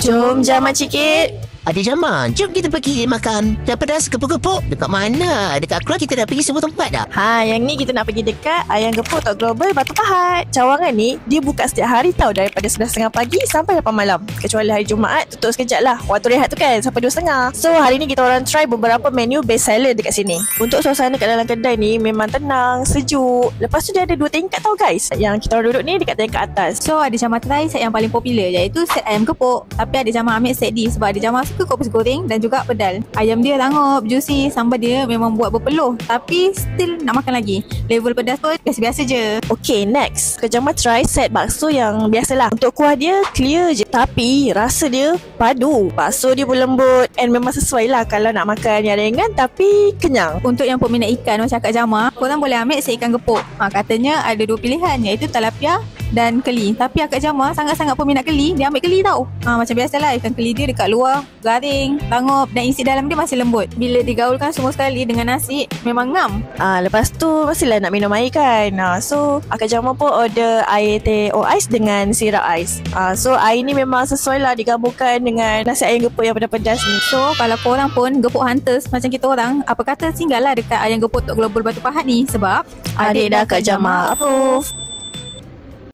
Jom jamak sikit. Ada zaman, jom kita pergi makan dan pedas gepuk-gepuk. Dekat mana? Dekat Keluar kita dah pergi semua tempat dah. Yang ni kita nak pergi dekat Ayam Gepuk Tok Global Batu Pahat. Cawangan ni dia buka setiap hari tau, daripada 11.30 pagi sampai 8 malam. Kecuali hari Jumaat tutup sekejap lah, waktu rehat tu kan, sampai 2.30. So hari ni kita orang try beberapa menu best seller dekat sini. Untuk suasana kat dalam kedai ni memang tenang, sejuk. Lepas tu dia ada 2 tingkat tau guys. Yang kita orang duduk ni dekat tingkat atas. So ada Jamal try set yang paling popular, iaitu set ayam gepuk. Tapi ada Jamal ambil set D sebab ada Jamal suka kopis goreng dan juga pedal. Ayam dia langup, juicy, sambal dia memang buat berpeluh. Tapi still nak makan lagi. Level pedas pun biasa-biasa je. Okay, next Jamal try set bakso yang biasalah. Untuk kuah dia clear je, tapi rasa dia padu. Bakso dia pun lembut and memang sesuai lah kalau nak makan yang ringan tapi kenyang. Untuk yang peminat ikan macam Kak Jamal, korang boleh ambil set ikan gepuk. Katanya ada 2 pilihan, iaitu tilapia dan keli. Tapi Kak Jamal sangat-sangat peminat keli, dia ambil keli tau. Macam biasalah, ikan keli dia dekat luar garing, langup dan isi dalam dia masih lembut. Bila digaulkan semua sekali dengan nasi, memang ngam. Lepas tu mestilah nak minum air kan. So Kak Jamal pun order air teh o ais dengan sirap ais. So air ni memang sesuai lah digabungkan dengan nasi ayam gepuk yang pedas-pedas ni. So kalau korang pun gepuk hunters macam kita orang, apa kata singgahlah dekat Ayam Gepuk Tok Global Batu Pahat ni. Sebab adik dah Kak Jamal approve.